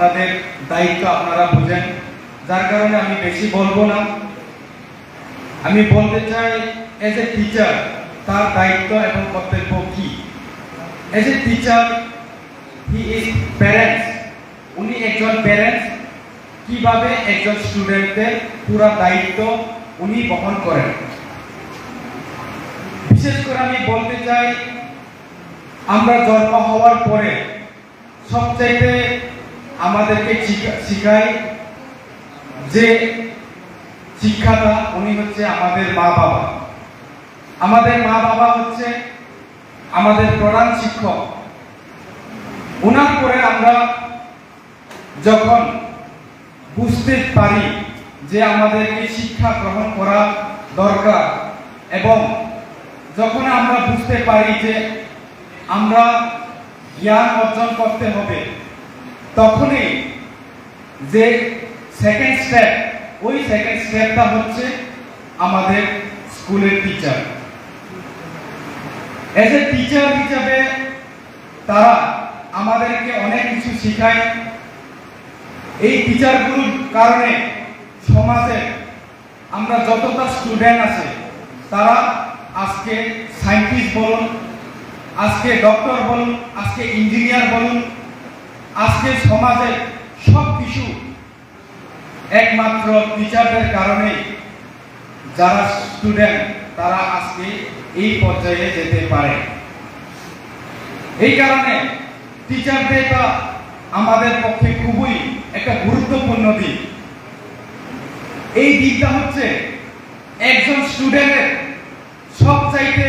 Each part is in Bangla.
আপনাদের দায়িত্ব আপনারা বুঝেন, যার কারণে আমি বেশি বলবো না। আমি বলতে চাই এজ এ টিচার তার দায়িত্ব এবং কর্তব্য কি। As a teacher he is parents, উনি একজন প্যারেন্টস, কিভাবে একজন স্টুডেন্টদের পুরো দায়িত্ব উনি বহন করেন। বিশেষ করে আমি বলতে চাই, আমরা জন্ম হওয়ার পরে সবচাইতে আমাদেরকে শিখায় যে শিক্ষাটা, উনি হচ্ছে আমাদের মা বাবা। আমাদের মা বাবা হচ্ছে আমাদের প্রধান শিক্ষক। ওনার পরে আমরা যখন বুঝতে পারি যে আমাদেরকে শিক্ষা গ্রহণ করা দরকার, এবং যখন আমরা বুঝতে পারি যে আমরা জ্ঞান অর্জন করতে হবে, তখনই যে সেকেন্ড স্টেপ, ওই সেকেন্ড স্টেপটা হচ্ছে আমাদের স্কুলের টিচার। এজ এ টিচার হিসাবে তারা আমাদেরকে অনেক কিছু শেখায়। এই টিচারগুলোর কারণে সমাজে আমরা যতটা স্টুডেন্ট আছে, তারা আজকে সায়েন্টিস্ট বলুন, আজকে ডক্টর বলুন, আজকে ইঞ্জিনিয়ার বলুন, আজকে সমাজে সব কিছু একমাত্র টিচারদের কারণে যারা স্টুডেন্ট তারা আজকে এই পর্যায়ে যেতে পারে। এই কারণে টিচারদেরটা আমাদের পক্ষে খুবই একটা গুরুত্বপূর্ণ দিক। এই দিকটা হচ্ছে একজন স্টুডেন্টের সবচাইতে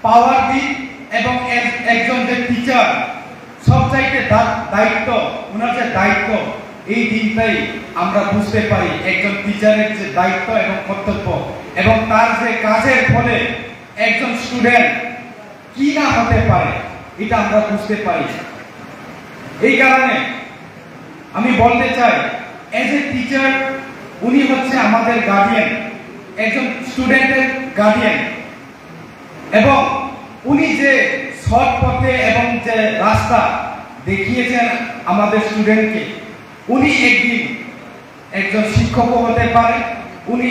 পাওয়ার দিক, এবং একজন যে টিচার সবচাইতে দায়িত্ব, ওনার যে দায়িত্ব, এই দিকটাই আমরা বুঝতে পারি একজন টিচারের যে দায়িত্ব এবং কর্তব্য, এবং তার যে কাজের ফলে একজন স্টুডেন্ট কি না হতে পারে, এটা আমরা বুঝতে পারি। এই কারণে আমি বলতে চাই, এজ এ টিচার উনি হচ্ছে আমাদের গার্ডিয়ান, একজন স্টুডেন্টের গার্ডিয়ান, এবং উনি যে সৎ পথে এবং যে রাস্তা দেখিয়েছেন আমাদের স্টুডেন্টকে, উনি একদিন একজন শিক্ষকও হতে পারে, উনি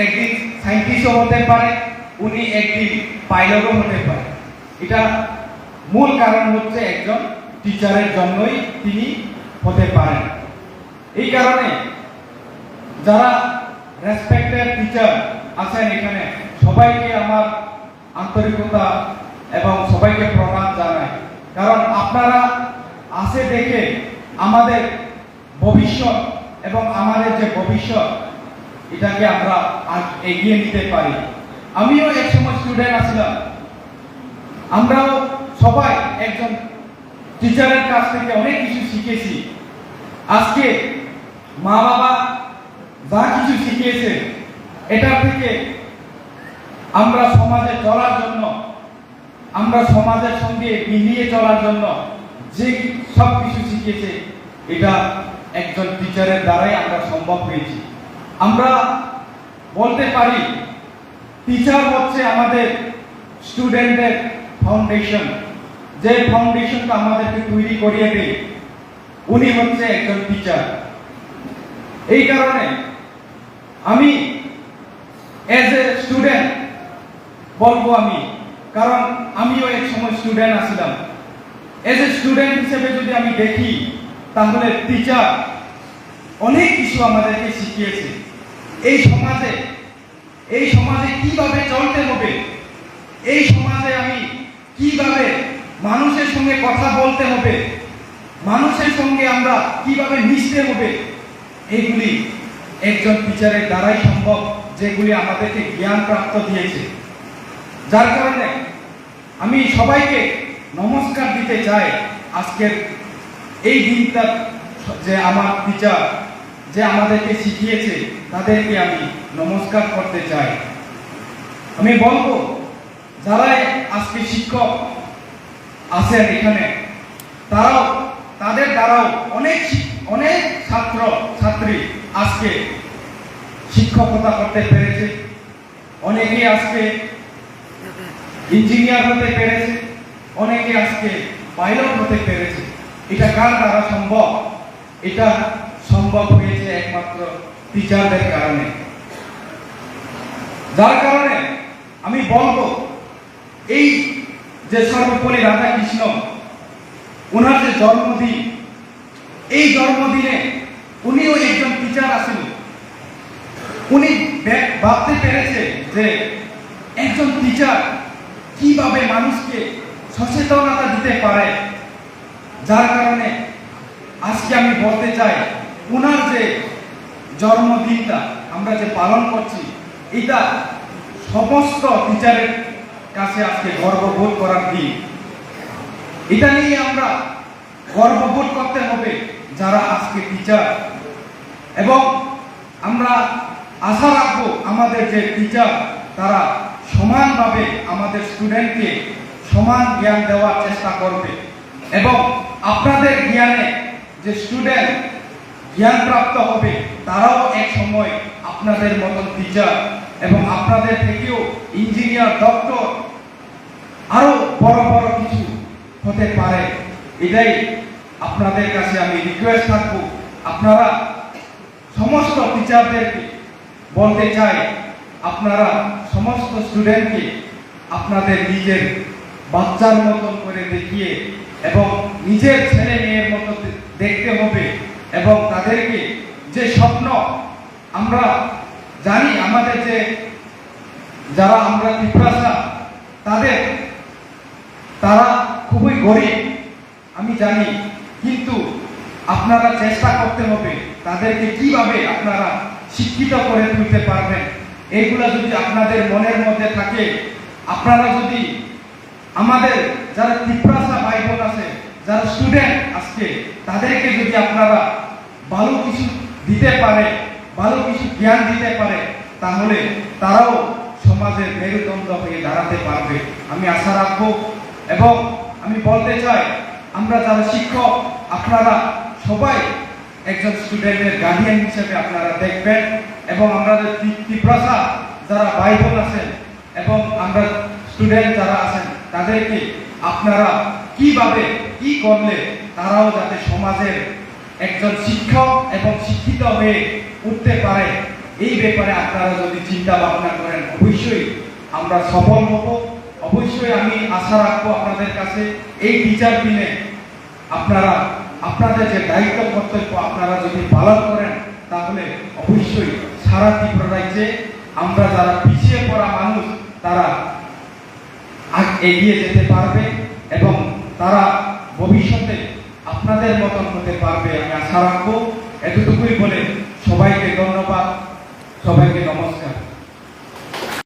একদিন সায়েন্টিস্টও হতে পারে, উনি একদিন পাইলটও হতে পারে। এটা মূল কারণ হচ্ছে একজন টিচারের জন্যই তিনি হতে পারেন। এই কারণে যারা রেসপেক্টেড টিচার আছেন এখানে, সবাইকে আমার আন্তরিকতা এবং সবাইকে প্রণাম জানাই। কারণ আপনারা আসে দেখে আমাদের ভবিষ্যৎ এবং আমাদের যে ভবিষ্যৎ, এটাকে আমরা এগিয়ে নিতে পারি। আমিও এক সময় স্টুডেন্ট আছিলাম, আমরাও সবাই একজন টিচারের কাছ থেকে অনেক কিছু শিখেছি। আজকে মা বাবা যা কিছু শিখিয়েছে, এটা থেকে আমরা সমাজে চলার জন্য, আমরা সমাজের সঙ্গে মিলিয়ে চলার জন্য যে সব কিছু শিখিয়েছে, এটা একজন টিচারের দ্বারাই আমরা সম্ভব হয়েছি। আমরা বলতে পারি টিচার হচ্ছে আমাদের স্টুডেন্টের ফাউন্ডেশন, যে ফাউন্ডেশনটা আমাদেরকে তৈরি করিয়ে দেয়, উনি হচ্ছে একজন টিচার। এই কারণে আমি এজ এ স্টুডেন্ট বলবো, আমি কারণ আমিও এক সময় স্টুডেন্ট আছিলাম। এজ এ স্টুডেন্ট হিসেবে যদি আমি দেখি, তাহলে টিচার অনেক কিছু আমাদেরকে শিখিয়েছে। এই সমাজে কিভাবে চলতে হবে, এই সমাজে আমি কিভাবে মানুষের সঙ্গে কথা বলতে হবে, মানুষের সঙ্গে আমরা কিভাবে মিশতে হবে, এইগুলি একজন টিচারের দ্বারাই সম্ভব, যেগুলি আমাদেরকে জ্ঞান প্রাপ্ত দিয়েছে। যার কারণে আমি সবাইকে নমস্কার দিতে চাই। আজকের এই দিনটা যে আমার টিচার যে আমাদেরকে শিখিয়েছে, তাদেরকে আমি নমস্কার করতে চাই। আমি বলবো, যারা আজকে শিক্ষক আছেন এখানে, তাদের দ্বারাও অনেক ছাত্র ছাত্রী আজকে শিক্ষকতা করতে পেরেছে, অনেকে আজকে ইঞ্জিনিয়ার হতে পেরেছে, অনেকে আজকে পাইলট হতে পেরেছে। এটা কার দ্বারা সম্ভব? এটা সম্ভব হয়েছে একমাত্র টিচারদের কারণে। যার কারণে আমি বলবো, এই যে সর্বপল্লী রাধাকৃষ্ণ ওনার যে জন্মদিন, এই জন্মদিনে উনিও একজন টিচার আছেন। উনি ভাবতে পেরেছে যে একজন টিচার কিভাবে মানুষকে সচেতনতা দিতে পারে। যার কারণে আজকে আমি বলতে চাই, ওনার যে জন্মদিনটা আমরা যে পালন করছি, এটা সমস্ত টিচারের কাছে আজকে গর্ববোধ করার দিন। এটা নিয়ে আমরা গর্ববোধ করতে হবে যারা আজকে টিচার, এবং আমরা আশা রাখবো আমাদের যে টিচার তারা সমানভাবে আমাদের স্টুডেন্টকে সমান জ্ঞান দেওয়ার চেষ্টা করবে, এবং আপনাদের জ্ঞানে যে স্টুডেন্ট জ্ঞান প্রাপ্ত হবে তারাও এক সময় আপনাদের মতন টিচার এবং আপনাদের থেকেও ইঞ্জিনিয়ার, ডক্টর, আরো বড় বড় কিছু হতে পারে। এটাই আপনাদের কাছে আমি রিকোয়েস্ট থাকবো। আপনারা সমস্ত টিচারদেরকে বলতে চাই, আপনারা সমস্ত স্টুডেন্টকে আপনাদের নিজের বাচ্চার মতন করে দেখিয়ে এবং নিজের ছেলে মেয়ের মতো দেখতে হবে, এবং তাদেরকে যে স্বপ্ন আমরা জানি, আমাদের যে যারা আমরা ত্রিপুরাসা তারা খুবই গরিব আমি জানি, কিন্তু আপনারা চেষ্টা করতে হবে তাদেরকে কিভাবে আপনারা শিক্ষিত করে তুলতে পারবেন। এইগুলা যদি আপনাদের মনের মধ্যে থাকে, আপনারা যদি আমাদের যারা ত্রিপুরাসা ভাই বোন আছে, যারা স্টুডেন্ট আজকে, তাদেরকে যদি আপনারা ভালো কিছু দিতে পারে, ভালো কিছু জ্ঞান দিতে পারে, তাহলে তারাও সমাজের মেরুদণ্ড হয়ে দাঁড়াতে পারবে আমি আশা রাখবো। এবং আমি বলতে চাই, আমরা যারা শিক্ষক, আপনারা সবাই একজন স্টুডেন্টের গার্ডিয়ান হিসেবে আপনারা দেখবেন, এবং আমাদের ত্রিপুরাসা যারা ভাই বোন আছেন এবং আমরা স্টুডেন্ট যারা আছেন, তাদেরকে আপনারা কিভাবে কি করলে তারাও যাতে সমাজের একজন শিক্ষক এবং শিক্ষিত হয়ে উঠতে পারে, এই ব্যাপারে আপনারা যদি চিন্তা ভাবনা করেন, অবশ্যই আমরা সফল হব। অবশ্যই আমি আশা রাখবো আপনাদের কাছে, এই টিচার দিনে আপনারা আপনাদের যে দায়িত্ব কর্তব্য আপনারা যদি পালন করেন, তাহলে অবশ্যই সারা ত্রিপুরা রাজ্যে আমরা যারা পিছিয়ে পড়া মানুষ তারা এগিয়ে যেতে পারবে, এবং তারা ভবিষ্যতে আপনাদের মতন হতে পারবে আমি আশা রাখবো। এতটুকুই বলে সবাইকে ধন্যবাদ, সবাইকে নমস্কার।